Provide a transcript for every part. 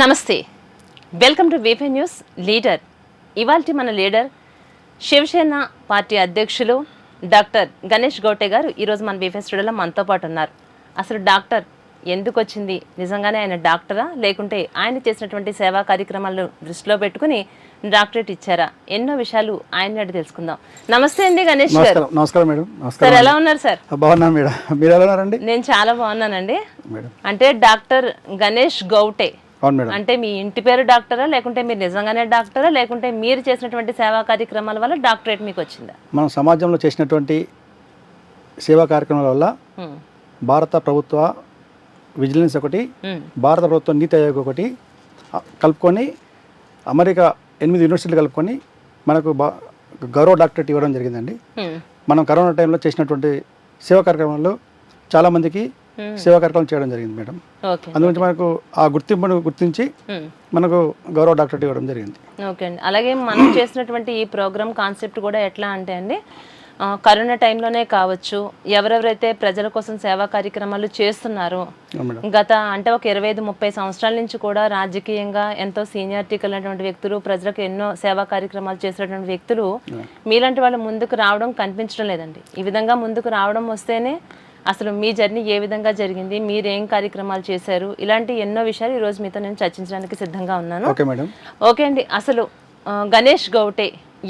నమస్తే, welcome to VP news leader. ఇవాల్టి మన లీడర్ శివసేన పార్టీ అధ్యక్షులు డాక్టర్ గణేష్ గౌటే గారు ఈరోజు మన వీపీ స్టూడియోలో మనతో పాటు ఉన్నారు. అసలు డాక్టర్ ఎందుకు వచ్చింది, నిజంగానే ఆయన డాక్టరా లేకుంటే ఆయన చేసినటువంటి సేవా కార్యక్రమాలను దృష్టిలో పెట్టుకుని డాక్టరేట్ ఇచ్చారా, ఎన్నో విషయాలు ఆయన అడిగి తెలుసుకుందాం. నమస్తే అండి గణేష్ గారు. నమస్కారం మేడం. సార్ ఎలా ఉన్నారు సార్? బాగున్నాను మేడం, మీరు ఎలా ఉన్నారండి? నేను చాలా బాగున్నానండి. అంటే డాక్టర్ గణేష్ గౌటే అంటే మీ ఇంటి పేరు డాక్టరా లేకుంటే మీరు నిజంగానే డాక్టరా లేకుంటే మీరు చేసినటువంటి సేవా కార్యక్రమాల వల్ల డాక్టరేట్ మీకు వచ్చిందా? మనం సమాజంలో చేసినటువంటి సేవా కార్యక్రమాల వల్ల భారత ప్రభుత్వ విజిలెన్స్ ఒకటి, భారత ప్రభుత్వ నీతి ఆయోగ్ ఒకటి కలుపుకొని అమెరికా 8 యూనివర్సిటీలు కలుపుకొని మనకు గౌరవ డాక్టరేట్ ఇవ్వడం జరిగిందండి. మనం కరోనా టైంలో చేసినటువంటి సేవా కార్యక్రమాలు చాలా మందికి సేవా కార్యక్రమం చేయడం జరిగింది మేడం. అందుగురించి మనకు ఆ గుర్తింపును గుర్తించి మనకు గౌరవ డాక్టరేట్ ఇవ్వడం జరిగింది. ఓకే అండి. అలాగే మనం చేసినటువంటి ఈ ప్రోగ్రామ్ కాన్సెప్ట్ కూడా ఎట్లా అంటే అండి, కరోనా టైంలోనే కావచ్చు, ఎవరెవరైతే ప్రజల కోసం సేవా కార్యక్రమాలు చేస్తున్నారో గత అంటే ఒక 25-30 సంవత్సరాల నుంచి కూడా రాజకీయంగా ఎంతో సీనియారిటీ కలిగినటువంటి వ్యక్తులు, ప్రజలకు ఎన్నో సేవా కార్యక్రమాలు చేసినటువంటి వ్యక్తులు మీలాంటి వాళ్ళు ముందుకు రావడం కనిపించడం లేదండి. ఈ విధంగా ముందుకు రావడం వస్తేనే అసలు మీ జర్నీ ఏ విధంగా జరిగింది, మీరు ఏం కార్యక్రమాలు చేశారు, ఇలాంటి ఎన్నో విషయాలు ఈరోజు మీతో నేను చర్చించడానికి సిద్ధంగా ఉన్నాను. Okay madam. ఓకే అండి. అసలు గణేష్ గౌటే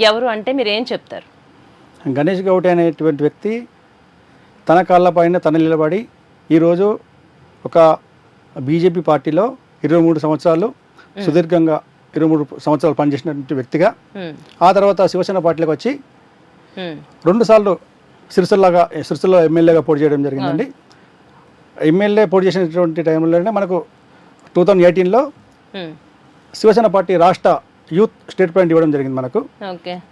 ఎవరు అంటే మీరు ఏం చెప్తారు? గణేష్ గౌటే అనేటువంటి వ్యక్తి తన కాళ్ళపైన తన నిలబడి ఈరోజు ఒక బీజేపీ పార్టీలో 23 సంవత్సరాలు సుదీర్ఘంగా 23 సంవత్సరాలు పనిచేసినటువంటి వ్యక్తిగా ఆ తర్వాత శివసేన పార్టీలోకి వచ్చి 2 సార్లు సిరిసిల్ల ఎమ్మెల్యేగా పోటీ చేయడం జరిగిందండి. ఎమ్మెల్యే పోటీ చేసినటువంటి టైంలోనే మనకు 2018లో శివసేన పార్టీ రాష్ట్ర యూత్ స్టేట్ ప్రెసిడెంట్ ఇవ్వడం జరిగింది మనకు.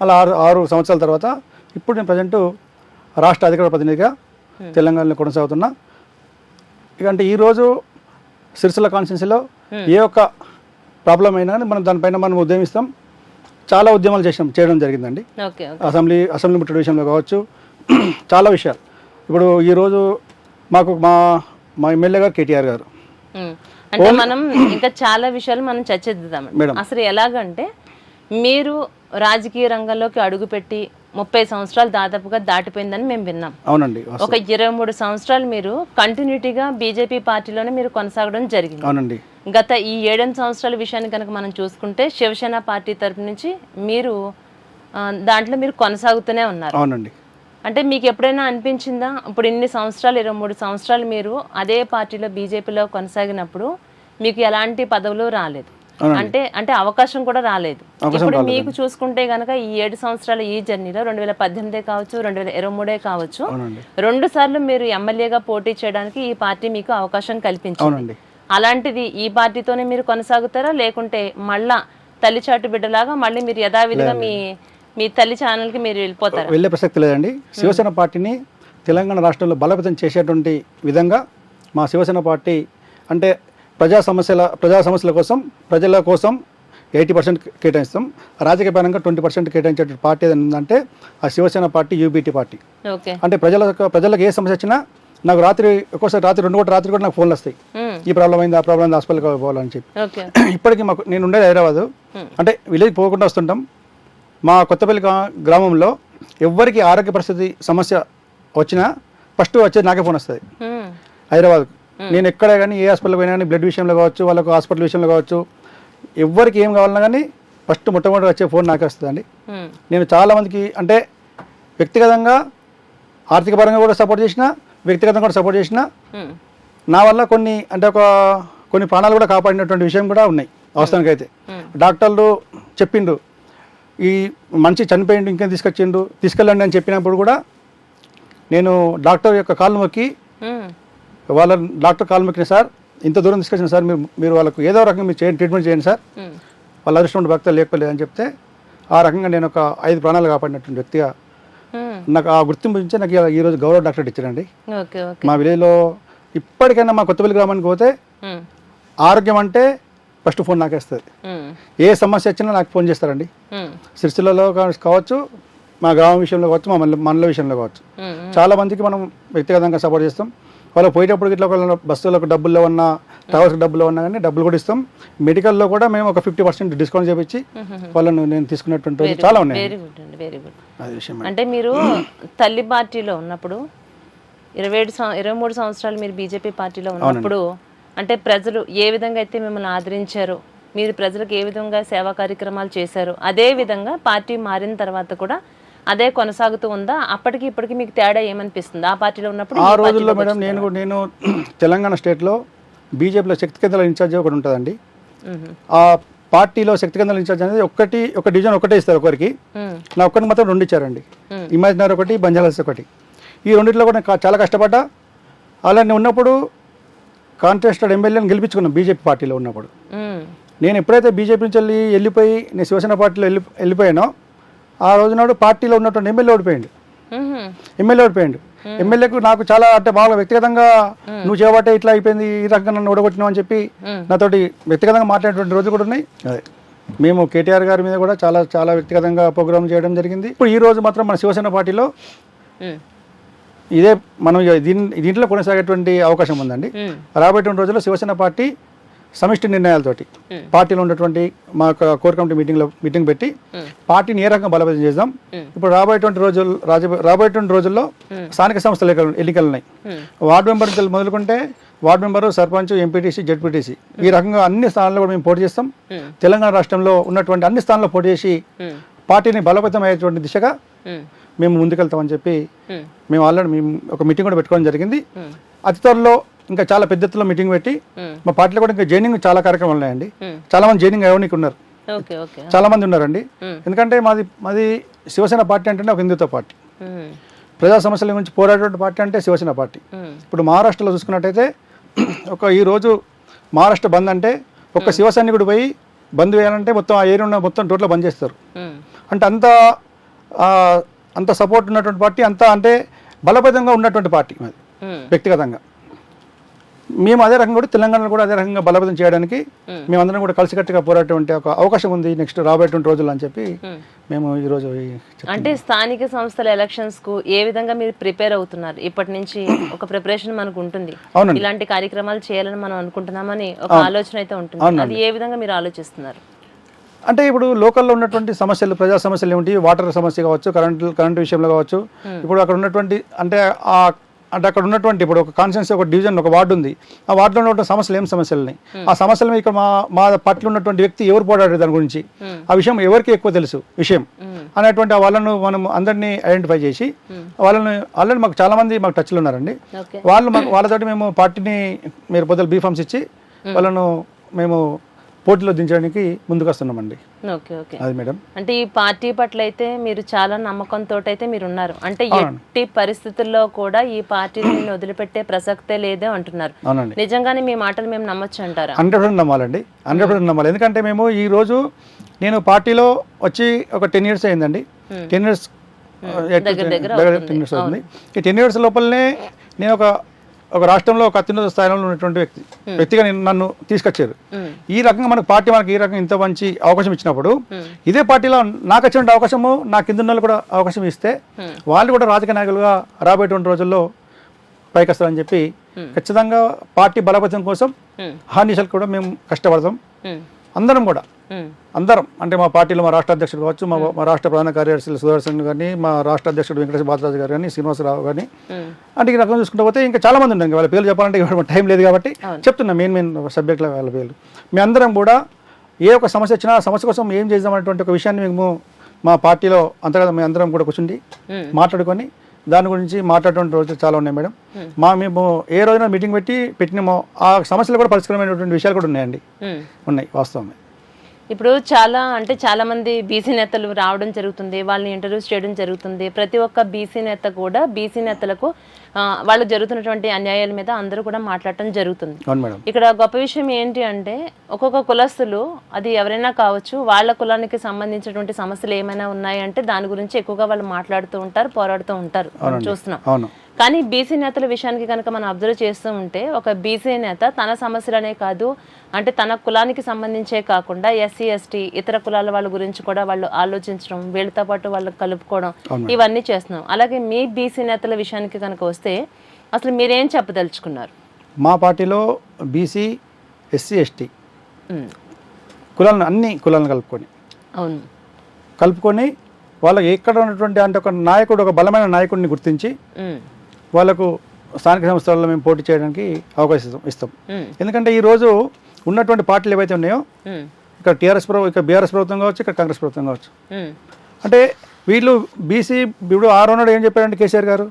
అలా 6 సంవత్సరాల తర్వాత ఇప్పుడు నేను ప్రజెంట్ రాష్ట్ర అధికార ప్రతినిధిగా తెలంగాణలో కొనసాగుతున్నా. ఇక అంటే ఈరోజు సిరిసిల్ల కాన్స్టిట్యున్సీలో ఏ ఒక్క ప్రాబ్లం అయినా కానీ మనం దానిపైన మనం ఉద్యమిస్తాం. చాలా ఉద్యమాలు చేయడం జరిగిందండి. అసెంబ్లీ ముట్టడి విషయంలో కావచ్చు, చాలా విషయాలు. ఇప్పుడు ఈరోజు మాకు మా ఎమ్మెల్యే గారు కేటీఆర్ గారు అంటే మనం ఇంకా చాలా విషయాలు మనం చర్చిద్దాం. అసలు ఎలాగంటే మీరు రాజకీయ రంగంలోకి అడుగుపెట్టి 30 సంవత్సరాలు దాదాపుగా దాటిపోయిందని మేము విన్నాం. అవునండి. ఒక 23 సంవత్సరాలు మీరు కంటిన్యూటీగా బీజేపీ పార్టీలోనే మీరు కొనసాగడం జరిగింది. అవునండి. గత ఈ 7 సంవత్సరాల విషయాన్ని కనుక మనం చూసుకుంటే శివసేన పార్టీ తరపు నుంచి మీరు దాంట్లో మీరు కొనసాగుతూనే ఉన్నారు. అవునండి. అంటే మీకు ఎప్పుడైనా అనిపించిందా, ఇప్పుడు ఇన్ని సంవత్సరాలు 23 సంవత్సరాలు మీరు అదే పార్టీలో బీజేపీలో కొనసాగినప్పుడు మీకు ఎలాంటి పదవులు రాలేదు, అంటే అవకాశం కూడా రాలేదు. ఇప్పుడు మీకు చూసుకుంటే గనక ఈ 7 సంవత్సరాల ఈ జర్నీలో 2018 కావచ్చు, 2023 కావచ్చు, 2 సార్లు మీరు ఎమ్మెల్యేగా పోటీ చేయడానికి ఈ పార్టీ మీకు అవకాశం కల్పించింది. అలాంటిది ఈ పార్టీతోనే మీరు కొనసాగుతారా లేకుంటే మళ్ళా తల్లిచాటు బిడ్డలాగా మళ్ళీ మీరు యథావిధిగా మీ తల్లి ఛానల్కి మీరు వెళ్ళిపోతారు? వెళ్ళే ప్రసక్తి లేదండి. శివసేన పార్టీని తెలంగాణ రాష్ట్రంలో బలోపేతం చేసేటువంటి విధంగా మా శివసేన పార్టీ అంటే ప్రజా సమస్యల కోసం, ప్రజల కోసం 80% కేటాయిస్తాం. రాజకీయ పరంగా 20% కేటాయించే పార్టీ ఏదైనా ఉందంటే ఆ శివసేన పార్టీ యూబీటీ పార్టీ. అంటే ప్రజలకు ఏ సమస్య వచ్చినా నాకు ఒక్కోసారి రాత్రి 2 కూడా నాకు ఫోన్లు వస్తాయి. ఈ ప్రాబ్లం అయింది, ఆ ప్రాబ్లం అయింది, హాస్పిటల్కి పోవాలని చెప్పి. ఇప్పటికీ నేను ఉండేది హైదరాబాద్, అంటే విలేజ్ పోకుండా వస్తుంటాం. మా కొత్తపల్లి గ్రామంలో ఎవరికి ఆరోగ్య పరిస్థితి సమస్య వచ్చినా ఫస్ట్ వచ్చేది నాకే ఫోన్ వస్తుంది హైదరాబాద్కు. నేను ఎక్కడ కానీ ఏ హాస్పిటల్కి పోయినా కానీ బ్లడ్ విషయంలో కావచ్చు, వాళ్ళకు హాస్పిటల్ విషయంలో కావచ్చు, ఎవరికి ఏం కావాలన్నా కానీ ఫస్ట్ మొట్టమొదటి వచ్చే ఫోన్ నాకే వస్తుందండి. నేను చాలామందికి అంటే వ్యక్తిగతంగా ఆర్థిక పరంగా కూడా సపోర్ట్ చేసిన, వ్యక్తిగతంగా కూడా సపోర్ట్ చేసిన, నా వల్ల కొన్ని ప్రాణాలు కూడా కాపాడినటువంటి విషయం కూడా ఉన్నాయి. వాస్తవానికి అయితే డాక్టర్లు చెప్పిండు ఈ మనిషి చనిపోయిండు, ఇంకేం తీసుకెళ్ళండి అని చెప్పినప్పుడు కూడా నేను డాక్టర్ యొక్క కాళ్ళు మొక్కి డాక్టర్ కాళ్ళు మొక్కిన, సార్ ఇంత దూరం తీసుకొచ్చిన సార్, మీరు వాళ్ళకు ఏదో రకంగా మీరు ట్రీట్మెంట్ చేయండి సార్, వాళ్ళ అదృష్టం భక్తులు లేకపోలేదు అని చెప్తే ఆ రకంగా నేను ఒక 5 ప్రాణాలు కాపాడినటువంటి వ్యక్తిగా నాకు ఆ గుర్తింపు నుంచి నాకు ఈరోజు గౌరవ డాక్టరేట్ ఇచ్చారండి. మా విలేజ్లో ఇప్పటికైనా మా కొత్తపల్లి గ్రామానికి పోతే ఆరోగ్యం అంటే ఫస్ట్ ఫోన్ నాకేస్తుంది. ఏ సమస్య వచ్చినా నాకు ఫోన్ చేస్తారండి. సిరిసిల్లలో కావచ్చు, మా గ్రామం విషయంలో కావచ్చు, మా మండల విషయంలో కావచ్చు, చాలా మందికి మనం వ్యక్తిగతంగా సపోర్ట్ చేస్తాం. వాళ్ళు పోయేటప్పుడు ఇట్లా ఒకవేళ బస్సులకు డబ్బుల్లో ఉన్నా ట్రావెల్స్కి డబ్బుల్లో ఉన్నా కానీ డబ్బులు కూడా ఇస్తాం. మెడికల్లో కూడా మేము ఒక 50% డిస్కౌంట్ చేపించి వాళ్ళను నేను తీసుకున్నటువంటి రోజులు చాలా ఉన్నాయి. వెరీ గుడ్ అండి, వెరీ గుడ్. అది విషయం. అంటే మీరు తల్లి పార్టీలో ఉన్నప్పుడు 23 సంవత్సరాలు మీరు బీజేపీ పార్టీలో ఉన్నప్పుడు అంటే ప్రజలు ఏ విధంగా అయితే మిమ్మల్ని ఆదరించారో, మీరు ప్రజలకు ఏ విధంగా సేవా కార్యక్రమాలు చేశారో, అదే విధంగా పార్టీ మారిన తర్వాత కూడా అదే కొనసాగుతూ ఉందా? అప్పటికి ఇప్పటికి మీకు తేడా ఏమనిపిస్తుంది? ఆ పార్టీలో ఉన్నప్పుడు ఆ రోజుల్లో మేడం నేను తెలంగాణ స్టేట్లో బీజేపీలో శక్తి కేంద్రాల ఇన్ఛార్జ్ ఒకటి ఉంటుందండి. ఆ పార్టీలో శక్తి కేంద్రాల ఇన్ఛార్జ్ అనేది ఒక డివిజన్ ఒకటే ఇస్తారు ఒకరికి. నా ఒక్కరికి మాత్రం 2 ఇచ్చారండి. ఇమాజినర్ ఒకటి, బంజారాస్ ఒకటి. ఈ రెండిట్లో కూడా చాలా కష్టపడ్డా. అలానే ఉన్నప్పుడు కాంటెస్టెడ్ ఎమ్మెల్యేని గెలిపించుకున్నాం బీజేపీ పార్టీలో ఉన్నప్పుడు. నేను ఎప్పుడైతే బీజేపీ నుంచి వెళ్ళిపోయి నేను శివసేన పార్టీలో వెళ్ళిపోయానో ఆ రోజు నాడు పార్టీలో ఉన్నటువంటి ఎమ్మెల్యే ఓడిపోయింది. ఎమ్మెల్యేకు నాకు చాలా అంటే బాగా వ్యక్తిగతంగా నువ్వు చేయబట్టే ఇట్లా అయిపోయింది, ఈ రకంగా నన్ను ఓడగొట్టినావు అని చెప్పి నాతోటి వ్యక్తిగతంగా మాట్లాడేటువంటి రోజులు కూడా ఉన్నాయి. అదే మేము కేటీఆర్ గారి మీద కూడా చాలా చాలా వ్యక్తిగతంగా ప్రోగ్రామ్ చేయడం జరిగింది. ఇప్పుడు ఈ రోజు మాత్రం మన శివసేన పార్టీలో ఇదే మనం దీంట్లో కొనసాగేటువంటి అవకాశం ఉందండి. రాబోయేటువంటి రోజుల్లో శివసేన పార్టీ సమిష్టి నిర్ణయాలతోటి పార్టీలో ఉన్నటువంటి మా కోర్ కమిటీ మీటింగ్ పెట్టి పార్టీని ఏ రకంగా బలోపేతం చేద్దాం. ఇప్పుడు రాబోయేటువంటి రోజుల్లో స్థానిక సంస్థల ఎన్నికలు ఉన్నాయి. వార్డు మెంబర్ మొదలుకుంటే ward member, sarpanch, MPTC, ZPTC ఈ రకంగా అన్ని స్థానాల్లో కూడా మేము పోటీ చేస్తాం. తెలంగాణ రాష్ట్రంలో ఉన్నటువంటి అన్ని స్థానాల్లో పోటీ చేసి పార్టీని బలోపేతం అయ్యేటువంటి దిశగా మేము ముందుకెళ్తామని చెప్పి మేము ఆల్రెడీ ఒక మీటింగ్ కూడా పెట్టుకోవడం జరిగింది. అతి త్వరలో ఇంకా చాలా పెద్ద ఎత్తులో మీటింగ్ పెట్టి మా పార్టీలో కూడా ఇంకా జైనింగ్ చాలా కార్యక్రమాలు ఉన్నాయండి. చాలా మంది జైనింగ్ అయ్యడానికి ఉన్నారు, చాలా మంది ఉన్నారండి. ఎందుకంటే మాది శివసేన పార్టీ అంటే ఒక హిందుత్వ పార్టీ. ప్రజా సమస్యల గురించి పోరాడేటువంటి పార్టీ అంటే శివసేన పార్టీ. ఇప్పుడు మహారాష్ట్రలో చూసుకున్నట్టయితే ఈ రోజు మహారాష్ట్ర బంద్ అంటే ఒక శివసైనికుడు పోయి బంద్ వేయాలంటే మొత్తం ఆ ఏరియా మొత్తం టోటల్ బంద్ చేస్తారు. అంటే అంత సపోర్ట్ ఉన్నటువంటి పార్టీ, అంటే బలపదంగా ఉన్నటువంటి పార్టీ మాది వ్యక్తిగతంగా. మేము అదే రకంగా కూడా తెలంగాణలో కూడా అదే రకంగా బలోపేతం చేయడానికి మేమందరం కూడా కలిసికట్టుగా పోరాటటువంటి ఒక అవకాశం ఉంది నెక్స్ట్ రాబోయేటువంటి రోజులు అని చెప్పి మేము ఈరోజు. అంటే స్థానిక సంస్థల ఎలక్షన్స్ కు ఏ విధంగా మీరు ప్రిపేర్ అవుతున్నారు? ఇప్పటి నుంచి ఒక ప్రిపరేషన్ మనకు ఉంటుంది, ఇలాంటి కార్యక్రమాలు చేయాలని మనం అనుకుంటున్నామని ఒక ఆలోచన అయితే ఉంటుంది. అది ఏ విధంగా మీరు ఆలోచిస్తున్నారు? అంటే ఇప్పుడు లోకల్లో ఉన్నటువంటి సమస్యలు, ప్రజా సమస్యలు ఏమిటి, వాటర్ సమస్య కావచ్చు, కరెంటు విషయంలో కావచ్చు. ఇప్పుడు అక్కడ ఉన్నటువంటి అంటే అక్కడ ఉన్నటువంటి ఇప్పుడు ఒక కాన్స్టిట్యున్సీ, ఒక డివిజన్, ఒక వార్డు ఉంది. ఆ వార్డులో ఉన్నటువంటి సమస్యలు ఏం సమస్యలు ఉన్నాయి, ఆ సమస్యల మీద ఇక్కడ మా పార్టీలో ఉన్నటువంటి వ్యక్తి ఎవరు పోరాడారు దాని గురించి, ఆ విషయం ఎవరికి ఎక్కువ తెలుసు విషయం అనేటువంటి వాళ్ళను మనం అందరినీ ఐడెంటిఫై చేసి వాళ్ళని ఆల్రెడీ మాకు చాలా మంది మాకు టచ్లో ఉన్నారండి. వాళ్ళతోటి మేము పార్టీని మీరు పొద్దులు బీఫామ్స్ ఇచ్చి వాళ్ళను మేము పోటీలో దించడానికి ముందుకు వస్తున్నామండి. అది మేడం. అంటే ఈ పార్టీ పట్ల అయితే మీరు చాలా నమ్మకంతో అయితే మీరు ఉన్నారు. అంటే ఎట్టి పరిస్థితుల్లో కూడా ఈ పార్టీని వదిలిపెట్టే ప్రసక్తే లేదే అంటున్నారు. నిజంగానే మీ మాటలు మేము నమ్మొచ్చు అంటారా? 100% నమ్మాలండి, 100% నమ్మాలి. ఎందుకంటే మేము ఈ రోజు నేను పార్టీలో వచ్చి ఒక 10 years అయిందండి. 10 years అవుతుంది. ఈ 10 years లోపలనే నేను ఒక రాష్ట్రంలో ఒక అత్యున్నత స్థాయిలో ఉన్నటువంటి వ్యక్తిగా నన్ను తీసుకొచ్చారు. ఈ రకంగా మనకి ఈ రకంగా ఇంత మంచి అవకాశం ఇచ్చినప్పుడు ఇదే పార్టీలో నాకు వచ్చిన అవకాశము నా కింద ఉన్న కూడా అవకాశం ఇస్తే వాళ్ళు కూడా రాజకీయ నాయకులుగా రాబోయేటువంటి రోజుల్లో పైకొస్తారని చెప్పి ఖచ్చితంగా పార్టీ బలోపేతం కోసం హానిషాలు కూడా మేము కష్టపడతాం. అందరం అంటే మా పార్టీలో మా రాష్ట్ర అధ్యక్షుడు కావచ్చు, మా రాష్ట్ర ప్రధాన కార్యదర్శులు సుదర్శన్ గారిని, మా రాష్ట్ర అధ్యక్షుడు వెంకటేశ్వర బాలరాజు గారు కానీ, శ్రీనివాసరావు కానీ, అంటే ఈ రకంగా చూసుకుంటూ పోతే ఇంకా చాలా మంది ఉన్నారు. వాళ్ళ పేర్లు చెప్పాలంటే టైం లేదు కాబట్టి చెప్తున్నా మెయిన్ సబ్జెక్టుల వాళ్ళ పేర్లు. మీ అందరం కూడా ఏ ఒక సమస్య వచ్చినా ఆ సమస్య కోసం ఏం చేద్దామనేటువంటి ఒక విషయాన్ని మేము మా పార్టీలో అంతగా మేము అందరం కూడా కూర్చుండి మాట్లాడుకొని దాని గురించి మాట్లాడేటువంటి రోజులు చాలా ఉన్నాయి మేడం. మేము ఏ రోజున మీటింగ్ పెట్టినామో ఆ సమస్యలు కూడా పరిష్కారమైనటువంటి విషయాలు కూడా ఉన్నాయి వాస్తవమే. ఇప్పుడు చాలా మంది బీసీ నేతలు రావడం జరుగుతుంది, వాళ్ళని ఇంటర్వ్యూస్ చేయడం జరుగుతుంది. ప్రతి ఒక్క బీసీ నేత కూడా బీసీ నేతలకు వాళ్ళకు జరుగుతున్నటువంటి అన్యాయాల మీద అందరూ కూడా మాట్లాడటం జరుగుతుంది. ఇక్కడ గొప్ప విషయం ఏంటి అంటే ఒక్కొక్క కులస్తులు, అది ఎవరైనా కావచ్చు, వాళ్ళ కులానికి సంబంధించినటువంటి సమస్యలు ఏమైనా ఉన్నాయంటే దాని గురించి ఎక్కువగా వాళ్ళు మాట్లాడుతూ ఉంటారు, పోరాడుతూ ఉంటారు, చూస్తున్నాం. కానీ బీసీ నేతల విషయానికి కనుక మనం అబ్జర్వ్ చేస్తూ ఉంటే ఒక బీసీ నేత తన సమస్యలనే కాదు, అంటే తన కులానికి సంబంధించే కాకుండా ఎస్సీ ఎస్టీ ఇతర కులాల వాళ్ళ గురించి కూడా వాళ్ళు ఆలోచించడం, వీళ్ళతో పాటు వాళ్ళకి కలుపుకోవడం, ఇవన్నీ చేస్తున్నాం. అలాగే మీ బీసీ నేతల విషయానికి కనుక వస్తే అసలు మీరేం చెప్పదలుచుకున్నారు? మా పార్టీలో బీసీ, ఎస్సీ, ఎస్టీ కులాలను, అన్ని కులాలను కలుపుకొని వాళ్ళకి ఎక్కడ ఉన్నటువంటి అంటే ఒక నాయకుడు, ఒక బలమైన నాయకుడిని గుర్తించి వాళ్ళకు స్థానిక సంస్థలలో మేము పోటీ చేయడానికి అవకాశం ఇస్తాం. ఎందుకంటే ఈరోజు ఉన్నటువంటి పార్టీలు ఏవైతే ఉన్నాయో, ఇక్కడ టీఆర్ఎస్ ఇక్కడ బీఆర్ఎస్ ప్రభుత్వం కావచ్చు, ఇక్కడ కాంగ్రెస్ ప్రభుత్వం కావచ్చు, అంటే వీళ్ళు బీసీ ఇప్పుడు ఆరోనాడు ఏం చెప్పారంటే కేసీఆర్ గారు,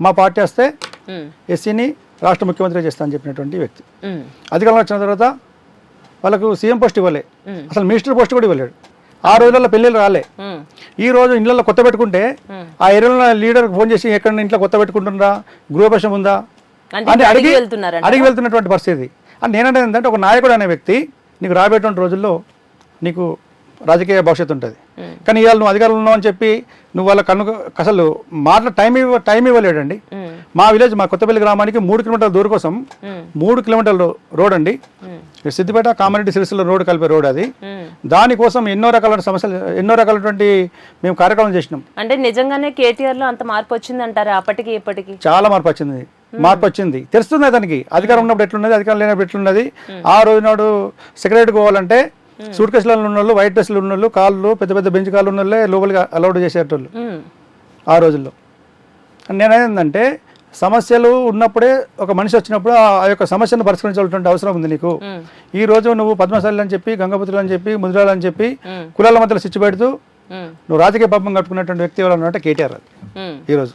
మా పార్టీ వస్తే ఎస్సీని రాష్ట్ర ముఖ్యమంత్రి చేస్తా అని చెప్పినటువంటి వ్యక్తి. అధికారంలో వచ్చిన తర్వాత వాళ్ళకు సీఎం పోస్ట్ ఇవ్వలే, అసలు మినిస్టర్ పోస్ట్ కూడా ఇవ్వలేడు. ఆ రోజుల్లో పెళ్ళిళ్ళు రాలే. ఈ రోజు ఇళ్ళల్లో కొత్త పెట్టుకుంటే ఆ ఏరియాలో లీడర్కి ఫోన్ చేసి ఎక్కడ ఇంట్లో కొత్త పెట్టుకుంటున్నారా, గృహప్రవేశం ఉందా అంటే అడిగి వెళ్తున్నటువంటి పరిస్థితి. అని నేనంటే ఏంటంటే ఒక నాయకుడు అనే వ్యక్తి నీకు రాబోయేటువంటి రోజుల్లో నీకు రాజకీయ భవిష్యత్తు ఉంటుంది. కానీ ఇవాళ నువ్వు అధికారంలో ఉన్నావు అని చెప్పి నువ్వు వాళ్ళ అసలు టైం ఇవ్వలేడండి. మా విలేజ్, మా కొత్తపల్లి గ్రామానికి 3 కిలోమీటర్ల దూరం కోసం 3 కిలోమీటర్ల రోడ్ అండి, సిద్దిపేట కామారెడ్డి సిరిసిల్ల రోడ్ కలిపే రోడ్ అది. దానికోసం ఎన్నో రకాల సమస్యలు, ఎన్నో రకాలటువంటి మేము కార్యక్రమాలు చేసినాం. అంటే నిజంగానే కేటీఆర్ లో అంత మార్పు వచ్చింది అంటారా? అప్పటికి ఇప్పటికి చాలా మార్పు వచ్చింది. తెలుస్తుంది అతనికి అధికారం ఉన్నప్పుడు ఎట్లున్నది, అధికారం లేనప్పుడు ఎట్లున్నది. ఆ రోజు నాడు సెక్రటరీకి పోవాలంటే సూట్ కేసులలో ఉన్న వాళ్ళు, వైట్ డ్రెస్లు ఉన్న వాళ్ళు, కాళ్ళు పెద్ద పెద్ద బెంచ్ కాళ్ళు ఉన్న వాళ్ళే లోపలికి అలౌడ్ చేసేటోళ్ళు ఆ రోజుల్లో. నేనేంటంటే సమస్యలు ఉన్నప్పుడే ఒక మనిషి వచ్చినప్పుడు ఆ యొక్క సమస్యను పరిష్కరించాల్సిన అవసరం ఉంది నీకు. ఈ రోజు నువ్వు పద్మశాలి అని చెప్పి, గంగపుత్రులు అని చెప్పి, ముద్రాలు అని చెప్పి కులాల మధ్యలో స్విచ్ పెడుతూ నువ్వు రాజకీయ పాపం కట్టుకున్నటువంటి వ్యక్తి ఎవరు అంటే కేటీఆర్. అది ఈరోజు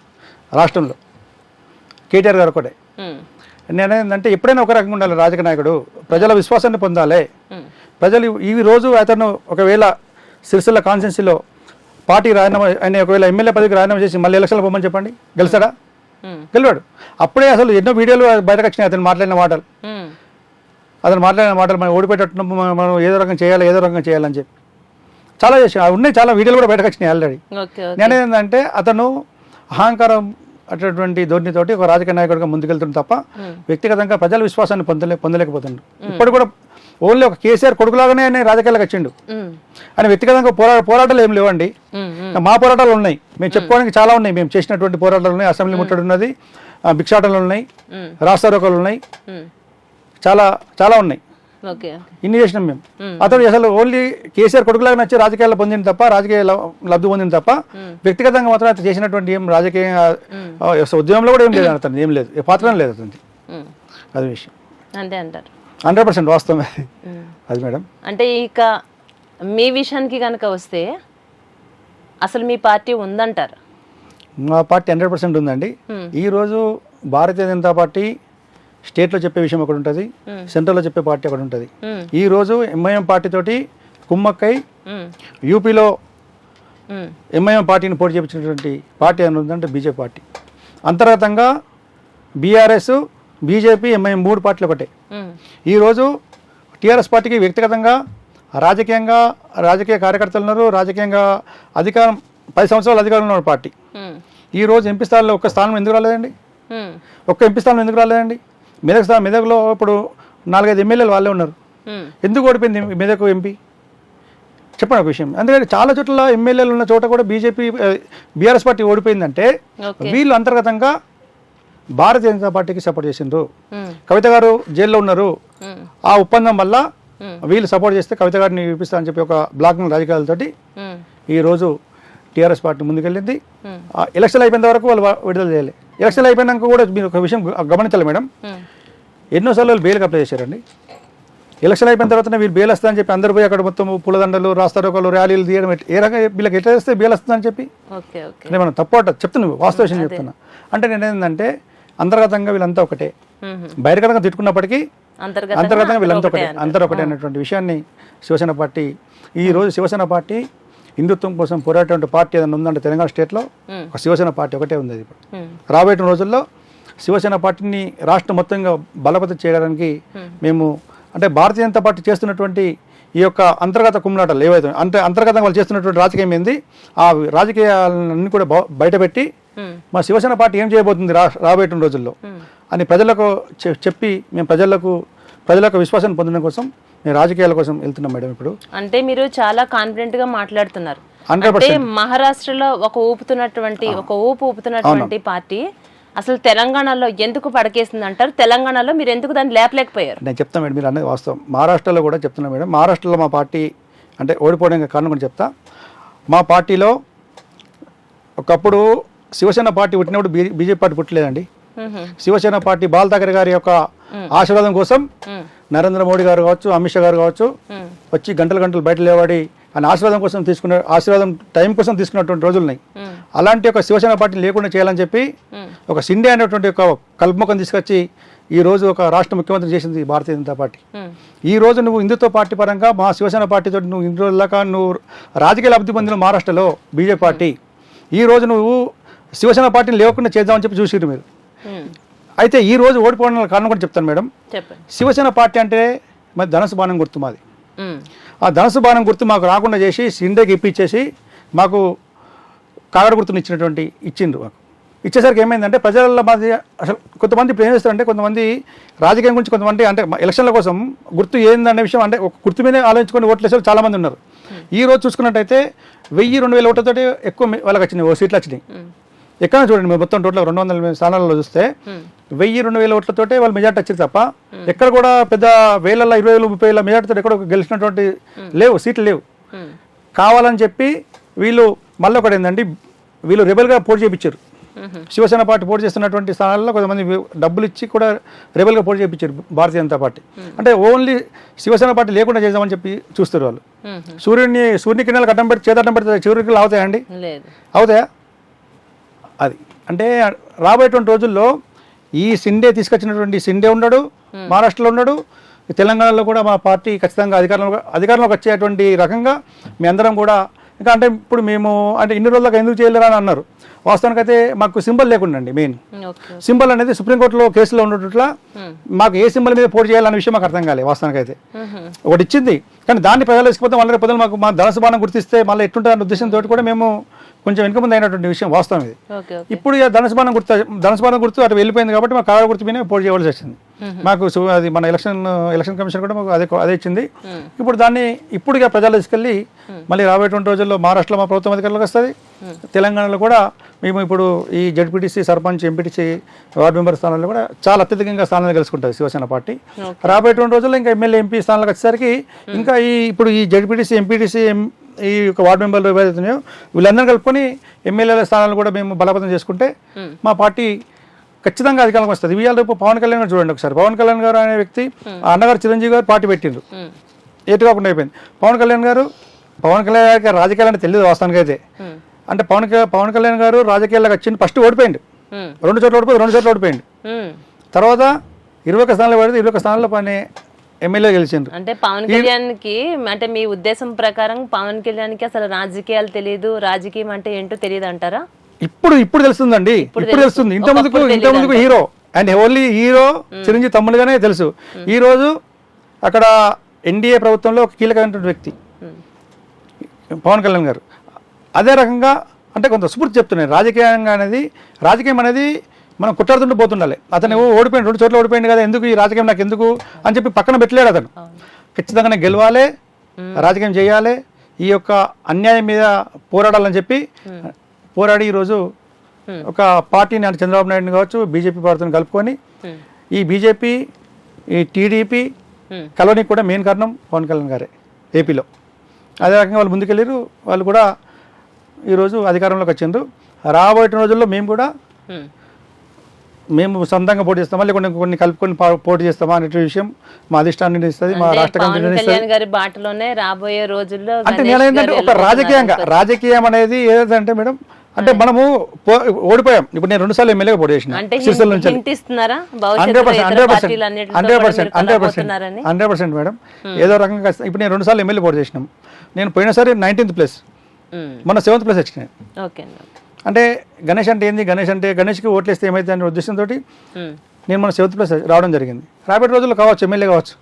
రాష్ట్రంలో కేటీఆర్ గారు ఒకటే. నేనేంటంటే ఎప్పుడైనా ఒక రకంగా ఉండాలి రాజకీయ నాయకుడు, ప్రజల విశ్వాసాన్ని పొందాలి. ప్రజలు ఈ రోజు అతను ఒకవేళ సిరిసిల్ల కాన్స్టిట్యున్సీలో పార్టీ రాజీనామా, ఆయన ఒకవేళ ఎమ్మెల్యే పదవికి రాజీనామా చేసి మళ్ళీ ఎలక్షన్లు పోమని చెప్పండి, గెలిచాడా? గెలివాడు. అప్పుడే అసలు ఎన్నో వీడియోలు బయటకు వచ్చినాయి అతను మాట్లాడిన మాటలు. మనం ఓడిపోయేటట్టు మనం ఏదో రకంగా చేయాలని చెప్పి చాలా చేసి ఉన్నాయి. చాలా వీడియోలు కూడా బయటకు వచ్చినాయి ఆల్రెడీ. నేనేంటంటే అతను అహంకారం అటువంటి ధోరణితోటి ఒక రాజకీయ నాయకుడిగా ముందుకెళ్తుంది తప్ప వ్యక్తిగతంగా ప్రజల విశ్వాసాన్ని పొందలేకపోతుండు. ఇప్పుడు కూడా ఓన్లీ ఒక కేసీఆర్ కొడుకులాగానే ఆయన రాజకీయాలకు వచ్చిండు. ఆయన వ్యక్తిగతంగా పోరాటాలు ఏం లేవండి. మా పోరాటాలు ఉన్నాయి, మేము చెప్పుకోవడానికి చాలా ఉన్నాయి. మేము చేసినటువంటి పోరాటాలు ఉన్నాయి. అసెంబ్లీ ముట్టడి ఉన్నది, భిక్షాటనలు ఉన్నాయి, రాస్తారోకాలు ఉన్నాయి, చాలా చాలా ఉన్నాయి. ఇన్ని చేసినాం మేము. అతను అసలు ఓన్లీ కేసీఆర్ కొడుకులాగా నచ్చి రాజకీయాల్లో పొందింది తప్ప, రాజకీయ లబ్ధి పొందింది తప్ప వ్యక్తిగతంగా మాత్రం అతను చేసినటువంటి ఏం రాజకీయ ఉద్యమంలో కూడా ఏం లేదు. అతను ఏం లేదు, ఏ పాత్ర లేదు అతనికి. అది విషయం అంతే అంటారు. 100% వాస్తవం అది మేడం. అంటే ఇక మీ విషయానికి కనుక వస్తే అసలు మీ పార్టీ ఉందంటారు? మా పార్టీ 100% ఉందండి. ఈరోజు భారతీయ జనతా పార్టీ స్టేట్లో చెప్పే విషయం ఒకటి ఉంటుంది, సెంట్రల్లో చెప్పే పార్టీ ఒకటి ఉంటుంది. ఈరోజు ఎంఐఎం పార్టీ తోటి కుమ్మక్కై యూపీలో ఎంఐఎం పార్టీని పోటీ చేయించినటువంటి పార్టీ అని ఉందంటే బీజేపీ పార్టీ. అంతర్గతంగా బీఆర్ఎస్, బీజేపీ, ఎంఐఎం 3 పార్టీలు ఒకటే. ఈరోజు టీఆర్ఎస్ పార్టీకి వ్యక్తిగతంగా రాజకీయంగా రాజకీయ కార్యకర్తలు ఉన్నారు, రాజకీయంగా అధికారం 10 సంవత్సరాలు అధికారంలో ఉన్న పార్టీ. ఈరోజు ఎంపీ స్థానంలో ఒక్క స్థానం ఎందుకు రాలేదండి? ఒక్క ఎంపీ స్థానం ఎందుకు రాలేదండి? మెదక్లో ఇప్పుడు 4-5 ఎమ్మెల్యేలు వాళ్ళే ఉన్నారు. ఎందుకు ఓడిపోయింది మెదక్ ఎంపీ? చెప్పండి ఒక విషయం. అందుకని చాలా చోట్ల ఎమ్మెల్యేలు ఉన్న చోట కూడా బీఆర్ఎస్ పార్టీ ఓడిపోయిందంటే వీళ్ళు అంతర్గతంగా భారతీయ జనతా పార్టీకి సపోర్ట్ చేసిండ్రు. కవిత గారు జైల్లో ఉన్నారు, ఆ ఒప్పందం వల్ల వీళ్ళు సపోర్ట్ చేస్తే కవిత గారిని చూపిస్తా అని చెప్పి ఒక బ్లాక్ రాజకీయాలతోటి ఈరోజు టీఆర్ఎస్ పార్టీ ముందుకెళ్ళింది. ఎలక్షన్ అయిపోయిన వరకు వాళ్ళు విడుదల చేయాలి. ఎలక్షన్ అయిపోయినాక కూడా మీరు ఒక విషయం గమనించాలి మేడం, ఎన్నోసార్లు వాళ్ళు బెయిల్కి అప్లై చేశారండి. ఎలక్షన్ అయిపోయిన తర్వాత వీళ్ళు బెయిల్ వస్తుందని చెప్పి అందరూ పోయి అక్కడ మొత్తం పూలదండలు, రాస్తారోకాలు, ర్యాలీలు తీయడం, ఏ రకంగా వీళ్ళకి ఎట్లా చేస్తే బెయిల్ వస్తుందని చెప్పి మనం తప్పు చెప్తున్నా, వాస్తవ విషయం చెప్తున్నా. అంటే నేనేంటంటే అంతర్గతంగా వీళ్ళంతా ఒకటే, బహిరంగంగా తిట్టుకున్నప్పటికీ అంతర్గతంగా వీళ్ళంతా ఒకటే, అందరూ ఒకటే అనేటువంటి విషయాన్ని శివసేన పార్టీ, ఈరోజు శివసేన పార్టీ హిందుత్వం కోసం పోరాటటువంటి పార్టీ ఏదైనా ఉందంటే తెలంగాణ స్టేట్లో ఒక శివసేన పార్టీ ఒకటే ఉంది. ఇప్పుడు రాబోయే రోజుల్లో శివసేన పార్టీని రాష్ట్రం మొత్తంగా బలపతి చేయడానికి మేము అంటే భారతీయ జనతా పార్టీ చేస్తున్నటువంటి ఈ యొక్క అంతర్గత కుమ్లాటలు ఏవైతే అంటే అంతర్గతంగా వాళ్ళు చేస్తున్నటువంటి రాజకీయం ఏంది, ఆ రాజకీయాలన్నీ కూడా బయటపెట్టి మా శివసేన పార్టీ ఏం చేయబోతుంది రాబోయే రోజుల్లో అని ప్రజలకు చెప్పి మేము ప్రజలకు విశ్వాసాన్ని పొందడం కోసం మేము రాజకీయాల కోసం వెళ్తున్నాం మేడం. ఇప్పుడు అంటే మీరు చాలా కాన్ఫిడెంట్ గా మాట్లాడుతున్నారు. అంటే మహారాష్ట్రలో ఒక ఊపు ఊపుతున్నటువంటి పార్టీ అసలు తెలంగాణలో ఎందుకు పడకేసింది అంటారు? తెలంగాణలో మీరు ఎందుకు దాన్ని లేపలేకపోయారు? నేను చెప్తాను మేడం, మీరు అనేది వాస్తవం. మహారాష్ట్రలో కూడా చెప్తున్నా మేడం, మహారాష్ట్రలో మా పార్టీ అంటే ఓడిపోవడానికి కారణం కూడా చెప్తా. మా పార్టీలో ఒకప్పుడు శివసేన పార్టీ పుట్టినప్పుడు బీజేపీ పార్టీ పుట్టలేదండి. శివసేన పార్టీ బాల్ ఠాకరే గారి యొక్క ఆశీర్వాదం కోసం నరేంద్ర మోడీ గారు కావచ్చు, అమిత్ షా గారు కావచ్చు వచ్చి గంటలు గంటలు బయట లేవాడి ఆయన ఆశీర్వాదం కోసం ఆశీర్వాదం టైం కోసం తీసుకున్నటువంటి రోజులున్నాయి. అలాంటి ఒక శివసేన పార్టీ లేకుండా చేయాలని చెప్పి ఒక సిండే అనేటువంటి ఒక కల్పముఖం తీసుకొచ్చి ఈ రోజు ఒక రాష్ట్ర ముఖ్యమంత్రి చేసింది భారతీయ జనతా పార్టీ. ఈ రోజు నువ్వు హిందుత్వ పార్టీ పరంగా మా శివసేన పార్టీతో నువ్వు ఇన్ని రోజులకా నువ్వు రాజకీయ లబ్ధి పొందిన మహారాష్ట్రలో బీజేపీ పార్టీ, ఈ రోజు నువ్వు శివసేన పార్టీని లేకుండా చేద్దామని చెప్పి చూసిరు మీరు. అయితే ఈ రోజు ఓడిపోవడం కారణం కూడా చెప్తాను మేడం. శివసేన పార్టీ అంటే మరి ధనుసు బాణం గుర్తు మాది. ఆ ధనుసు బాణం గుర్తు మాకు రాకుండా చేసి సిండేకి ఇప్పించేసి మాకు కాగడ గుర్తుని ఇచ్చిండ్రు. మాకు ఇచ్చేసరికి ఏమైందంటే ప్రజల మధ్య అసలు కొంతమంది ఇప్పుడు ఏం చేస్తారంటే కొంతమంది రాజకీయం గురించి కొంతమంది అంటే ఎలక్షన్ల కోసం గుర్తు ఏందనే విషయం అంటే ఒక గుర్తు మీదే ఆలోచించుకొని ఓట్లు వేసే చాలామంది ఉన్నారు. ఈ రోజు చూసుకున్నట్టయితే 1000-2000 ఓట్లతోటి ఎక్కువ వాళ్ళకి వచ్చినాయి, ఓ సీట్లు వచ్చినాయి. ఎక్కడ చూడండి మీరు మొత్తం టోటల్ 200 స్థానాలలో చూస్తే 1000-2000 ఓట్లతోటే వాళ్ళు మెజార్టీ వచ్చారు తప్ప ఎక్కడ కూడా పెద్ద 1000, 20,000-30,000 మెజార్టీతో ఎక్కడ గెలిచినటువంటి లేవు, సీట్లు లేవు. కావాలని చెప్పి వీళ్ళు మళ్ళీ ఒకటి ఏంటంటే వీళ్ళు రెబల్గా పోటీ చేయించారు. శివసేన పార్టీ పోటీ చేస్తున్నటువంటి స్థానాల్లో కొంతమంది డబ్బులు ఇచ్చి కూడా రెబల్గా పోటీ చేయించారు భారతీయ జనతా పార్టీ. అంటే ఓన్లీ శివసేన పార్టీ లేకుండా చేద్దామని చెప్పి చూస్తారు వాళ్ళు. సూర్యుని కిరణాలకు అడ్డం పెట్టి చేతి అడ్డం పెడితే సూర్యుడికి అవుతాయండి? అవుతాయా? అది అంటే రాబోయేటువంటి రోజుల్లో ఈ సిండే తీసుకొచ్చినటువంటి సిండే ఉన్నాడు, మహారాష్ట్రలో ఉన్నాడు, తెలంగాణలో కూడా మా పార్టీ ఖచ్చితంగా అధికారంలోకి వచ్చేటువంటి రకంగా మీ అందరం కూడా ఇంకా అంటే ఇప్పుడు మేము అంటే ఇన్ని రోజులకు ఎందుకు చేయలేరా అని అన్నారు. వాస్తవానికి అయితే మాకు సింబల్ లేకుండండి. మెయిన్ సింబల్ అనేది సుప్రీంకోర్టులో కేసులో ఉన్నట్ల మాకు ఏ సింబల్ మీద పోటీ చేయాలనే విషయం మాకు అర్థం కాలేదు. వాస్తవానికి అయితే ఒకటి ఇచ్చింది కానీ దాన్ని ప్రజలు వేసుకుపోతే మళ్ళీ ప్రజలు మాకు మా ధనుసు బాణం గుర్తిస్తే మళ్ళీ ఎట్టుంటుంది అనే ఉద్దేశంతో కూడా మేము కొంచెం వెనుక ముందు అయినటువంటి విషయం వాస్తవం ఇది. ఇప్పుడు ధనుసు బాణం గుర్తు అటు వెళ్ళిపోయింది కాబట్టి మాకు కాగడ గుర్తు మీద పోటీ చేయవలసి వచ్చింది. మాకు అది మన ఎలక్షన్ కమిషన్ కూడా మాకు అదే ఇచ్చింది. ఇప్పుడు దాన్ని ఇప్పుడుగా ప్రజలు తీసుకెళ్ళి మళ్ళీ రాబోయేటువంటి రోజుల్లో మహారాష్ట్రలో మా ప్రభుత్వం అధికారులకు వస్తుంది, తెలంగాణలో కూడా మేము ఇప్పుడు ఈ ZPTC, sarpanch, MPTC, ward member స్థానాల్లో కూడా చాలా అత్యధికంగా స్థానాలు గెలుచుకుంటుంది శివసేన పార్టీ. రాబోయేటువంటి రోజుల్లో ఇంకా ఎమ్మెల్యే, ఎంపీ స్థానాలకు వచ్చేసరికి ఇంకా ఇప్పుడు ఈ జడ్పీటీసీ, ఎంపీటీసీ, ఈ యొక్క వార్డు మెంబర్లు ఏవైతున్నాయో వీళ్ళందరూ కలుపుకొని ఎమ్మెల్యేల స్థానాలు కూడా మేము బలపతం చేసుకుంటే మా పార్టీ ఖచ్చితంగా అధికారంలోకి వస్తుంది. ఇవాళ రేపు పవన్ కళ్యాణ్ గారు చూడండి ఒకసారి. పవన్ కళ్యాణ్ గారు అనే వ్యక్తి అన్నగారు చిరంజీవి గారు పార్టీ పెట్టిండ్రు, ఏటు కాకుండా అయిపోయింది. పవన్ కళ్యాణ్ గారు రాజకీయాలు అంటే తెలియదు వాస్తవానికి అయితే. అంటే పవన్ కళ్యాణ్ గారు రాజకీయాలకు వచ్చింది ఫస్ట్ ఓడిపోయిండు, 2 చోట్ల ఓడిపోయిండు. తర్వాత 21 స్థానాలు పడితే 21 స్థానాల్లో పని ఎమ్మెల్యే గెలిచిండ్రు. అంటే పవన్ కళ్యాణ్ కి అంటే మీ ఉద్దేశం ప్రకారం పవన్ కళ్యాణ్ కి అసలు రాజకీయాలు తెలియదు, రాజకీయం అంటే ఏంటో తెలియదు అంటారా? ఇప్పుడు తెలుస్తుందండి, ఇప్పుడు తెలుస్తుంది. ఇంతకుముందుకు hero and only hero Chiranjeevi తమ్ముడుగానే తెలుసు. ఈ రోజు అక్కడ ఎన్డీఏ ప్రభుత్వంలో ఒక కీలకమైనటువంటి వ్యక్తి పవన్ కళ్యాణ్ గారు. అదే రకంగా అంటే కొంత స్ఫూర్తి చెప్తున్నాయి. రాజకీయం అనేది మనం కొట్టాడుతుంటూ పోతుండాలి. అతను ఓడిపోయింది, 2 చోట్ల ఓడిపోయింది కదా, ఎందుకు ఈ రాజకీయం నాకు ఎందుకు అని చెప్పి పక్కన పెట్టలేడు. అతను ఖచ్చితంగానే గెలవాలి, రాజకీయం చేయాలి, ఈ యొక్క అన్యాయం మీద పోరాడాలని చెప్పి పోరాడి ఈరోజు ఒక పార్టీని అంటే చంద్రబాబు నాయుడుని కావచ్చు, బీజేపీ పార్టీని కలుపుకొని ఈ బీజేపీ, ఈ టీడీపీ కలవని కూడా మెయిన్ కారణం పవన్ కళ్యాణ్ గారే ఏపీలో. అదే రకంగా వాళ్ళు ముందుకెళ్ళారు, వాళ్ళు కూడా ఈరోజు అధికారంలోకి వచ్చిండ్రు. రాబోయే రోజుల్లో మేము సొంతంగా పోటీ చేస్తామా లేకుంటే కొన్ని కలుపుకొని పోటీ చేస్తామా అనే విషయం మా అధిష్టానం నిర్ణయిస్తుంది, మా రాష్ట్ర కమిటీ నిర్ణయిస్తుంది. అంటే నేనేంటంటే ఒక రాజకీయం అనేది ఏదంటే మేడం అంటే మనము ఓడిపోయాం. ఇప్పుడు నేను 2 సార్లు ఎమ్మెల్యేగా పోటీ చేసిన 100% మేడం. ఏదో రకంగా ఇప్పుడు నేను 2 సార్లు ఎమ్మెల్యే పోటీ చేసినాం. నేను పోయినసారి 19th ప్లేస్, మొన్న 7th ప్లేస్ వచ్చినాయి. అంటే గణేష్ అంటే ఏంది, గణేష్కి ఓట్లేస్తే ఏమైతే అనే ఉద్దేశంతో నేను మన 7th ప్లేస్ రావడం జరిగింది. రాబోయే రోజుల్లో కావచ్చు ఎమ్మెల్యే కావచ్చు.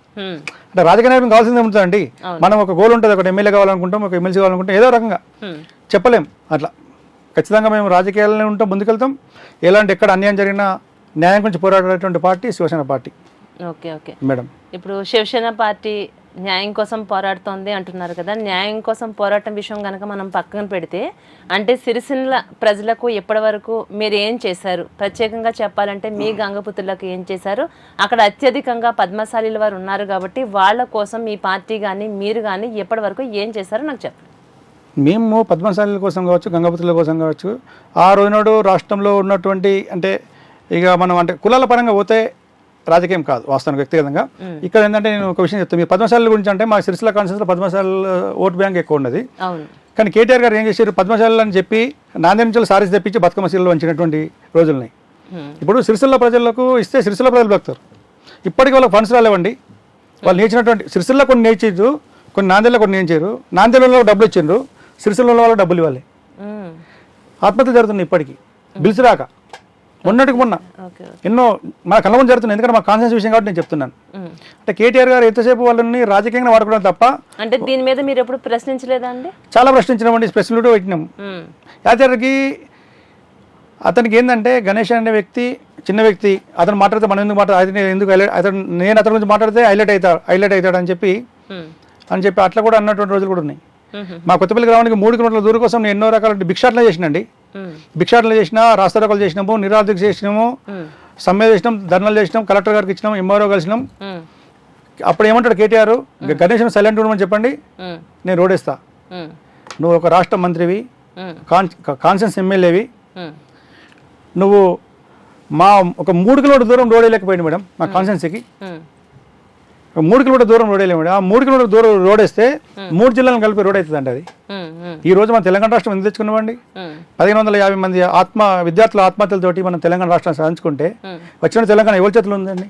అంటే రాజకీయ నాయకులు కావాల్సిందే ఉంటుందండి. మనం ఒక గోల్ ఉంటుంది, ఒకటి ఎమ్మెల్యే కావాలనుకుంటాం, ఒక ఎమ్మెల్సీ కావాలనుకుంటాం, ఏదో రకంగా చెప్పలేం. అట్లా ఖచ్చితంగా మేము రాజకీయాలనే ఉంటాం, ముందుకెళ్తాం. ఎలాంటి ఎక్కడ అన్యాయం జరిగినా న్యాయం గురించి పోరాడేటువంటి party Shiv Sena party. Okay madam. ఇప్పుడు శివసేన పార్టీ న్యాయం కోసం పోరాడుతోంది అంటున్నారు కదా, న్యాయం కోసం పోరాటం విషయం కనుక మనం పక్కన పెడితే, అంటే సిరిసిల్ల ప్రజలకు ఇప్పటి వరకు మీరు ఏం చేశారు, ప్రత్యేకంగా చెప్పాలంటే మీ గంగపుత్రులకు ఏం చేశారు, అక్కడ అత్యధికంగా పద్మశాలీల వారు ఉన్నారు కాబట్టి వాళ్ళ కోసం మీ పార్టీ కానీ మీరు కానీ ఇప్పటి వరకు ఏం చేశారో నాకు చెప్పండి. మేము పద్మశాలీల కోసం కావచ్చు, గంగపుత్రుల కోసం కావచ్చు, ఆ రోజునాడు రాష్ట్రంలో ఉన్నటువంటి అంటే ఇక మనం అంటే కులాల పరంగా పోతే రాజకీయం కాదు వాస్తవానికి వ్యక్తిగతంగా. ఇక్కడ ఏంటంటే నేను ఒక విషయం చెప్తాను, మీ పద్మశాల గురించి అంటే మా సిరిసిల్ల కాన్స్టిట్యూన్సీలో పద్మశాల ఓట్ బ్యాంక్ ఎక్కువ ఉన్నది. కానీ కేటీఆర్ గారు ఏం చేశారు, పద్మశాలలు అని చెప్పి నాందేడ్ నుంచి సారీస్ తెప్పించి బతుకమ్మ సీరియల్ వంచినటువంటి రోజులున్నాయి. ఇప్పుడు సిరిసిల్ల ప్రజలకు ఇస్తే సిరిసిల్ల ప్రజలు బతుకుతారు. ఇప్పటికీ వాళ్ళకి ఫండ్స్ రాలేవండి. వాళ్ళు నేర్చినటువంటి సిరిసిల్ల కొన్ని నేర్చారు, కొన్ని నాందేడ్లో కొన్ని నేర్చారు. నాందేడ్లో డబ్బులు ఇచ్చిండ్రు, సిరిసిల్ల వాళ్ళకి డబ్బులు ఇవ్వాలి. ఆత్మహత్య జరుగుతున్నాయి ఇప్పటికీ బిల్స్ రాక. మొన్నటికి మొన్న ఎన్నో మన కళ్ళ ముందు జరుగుతుంది. ఎందుకంటే మా కాన్సెన్స్ విషయం కాబట్టి నేను చెప్తున్నాను. అంటే కేటీఆర్ గారు ఎంతసేపు వాళ్ళని రాజకీయంగా వాడుకోవడం తప్ప. అంటే దీని మీద మీరు ఎప్పుడు ప్రశ్నించలేదా అండి? చాలా ప్రశ్నించినామండి, ప్రెస్లు కూడా పెట్టినాం. యాదగిరికి అతనికి ఏంటంటే గణేష్ అనే వ్యక్తి చిన్న వ్యక్తి, అతను మాట్లాడితే మనం ఎందుకు నేను అతని గురించి మాట్లాడితే హైలైట్ అవుతాడు అని చెప్పి అట్లా కూడా అన్నటువంటి రోజులు కూడా ఉన్నాయి. మా కొత్తపల్లి గ్రామానికి 3 కిలోమీటర్ల దూరం కోసం నేను ఎన్నో రకాల భిక్షాటన చేసినండి. భిక్షాటనలు చేసినా, రాస్తారోకలు చేసినాము, నిరాదీక్ష చేసినాము, సమ్మె చేసినాం, ధర్నాలు చేసినాం, కలెక్టర్ గారికి ఇచ్చినాం, ఎంఆర్ఓ కలిసినాం. అప్పుడు ఏమంటాడు కేటీఆర్, గణేష్ను సైలెంట్ ఉండమని చెప్పండి, నేను రోడేస్తా. నువ్వు ఒక రాష్ట్ర మంత్రివి, కాన్సెన్స్ ఎమ్మెల్యేవి, నువ్వు మా ఒక 3 కిలోమీటర్ దూరం రోడ్ వేయలేకపోయింది మేడం. మా కాన్సెన్సీకి 3 కిలోమీటర్ దూరం రోడ్ వేయలేము. ఆ 3 కిలోమీటర్ దూరం రోడ్ వేస్తే 3 జిల్లాలను కలిపి రోడ్ అవుతుందండి. అది ఈ రోజు మన తెలంగాణ రాష్ట్రం ఎందుకు తెచ్చుకున్నామండి? 1550 మంది విద్యార్థుల ఆత్మహత్యలతోటి మనం తెలంగాణ రాష్ట్రాన్ని సాధించుకుంటే వచ్చిన తెలంగాణ ఎవరి చేతులు ఉందండి?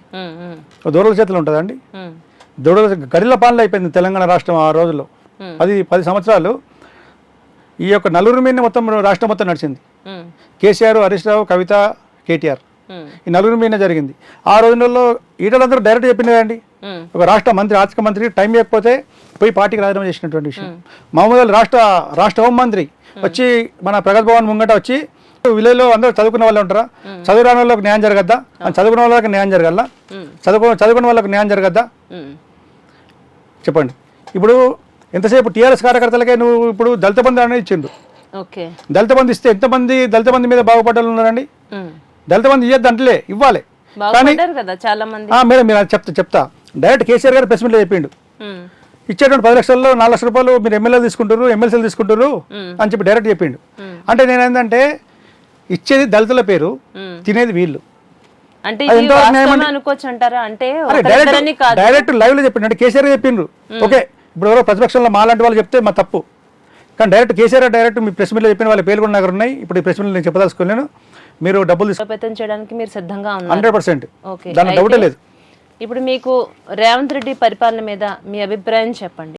దూడల చేతులు ఉంటుందండి. దూడల గడిల పాలన అయిపోయింది తెలంగాణ రాష్ట్రం ఆ రోజుల్లో. 10 సంవత్సరాలు ఈ యొక్క నలుగురి మీద మొత్తం రాష్ట్రం మొత్తం నడిచింది. కేసీఆర్, హరీష్ రావు, కవిత, కేటీఆర్, ఈ నలుగురి మీద జరిగింది. ఆ రోజుల్లో ఈటలందరూ డైరెక్ట్ చెప్పినదండి. ఒక రాష్ట్ర మంత్రి, ఆర్థిక మంత్రి టైం లేకపోతే పోయి పార్టీకి రాజీనామా చేసినటువంటి విషయం. మహమూద్ రాష్ట్ర హోంమంత్రి వచ్చి మన ప్రగతి భవన్ ముంగట వచ్చి విలేజ్లో అందరూ చదువుకున్న వాళ్ళు ఉంటారా, చదువురాని వాళ్ళకి న్యాయం జరగద్దా, చదువుకున్న వాళ్ళకి న్యాయం జరగల్లా, చదువుకున్న వాళ్ళకి న్యాయం జరగద్దా చెప్పండి. ఇప్పుడు ఎంతసేపు టీఆర్ఎస్ కార్యకర్తలకే నువ్వు ఇప్పుడు దళిత బంధు అనేది ఇచ్చిండు. దళిత బంధు ఇస్తే ఎంతమంది దళిత బంధు మీద బాగుపడ్డలు ఉన్నారండి? దళిత బంధు ఇవ్వద్దు అంటే ఇవ్వాలి. కానీ మేడం మీరు చెప్తా డైరెక్ట్ కేసీఆర్ గారు ప్రెస్ మీట్లో చెప్పిండు, ఇచ్చేటువంటి 10 లక్షల్లో 4 లక్షల రూపాయలు మీరు ఎమ్మెల్యేలు తీసుకుంటారు, ఎమ్మెల్సీలు తీసుకుంటారు అని చెప్పి డైరెక్ట్ చెప్పిండు. అంటే నేనేందంటే ఇచ్చేది దళితుల పేరు, తినేది వీళ్ళు. డైరెక్ట్ లైవ్ లో చెప్పిండు. అంటే కేసీఆర్ చెప్పిండ్రు, ఓకే ఇప్పుడు ఎవరో ప్రతిపక్షంలో మాలాంటి వాళ్ళు చెప్తే మా తప్పు. కానీ కేసీఆర్ డైరెక్ట్ మీ ప్రెస్ మీట్లో చెప్పిన వాళ్ళ పేర్లు కూడా నాకు ఉన్నాయి. ఇప్పుడు ఈ ప్రెస్ మీట్లో నేను చెప్పదలుచుకోలేను. మీరు డబ్బులు చేయడానికి మీరు సిద్ధంగా ఉన్నారు 100%. దానికి డౌటే లేదు. ఇప్పుడు మీకు రేవంత్ రెడ్డి పరిపాలన మీద మీ అభిప్రాయం చెప్పండి.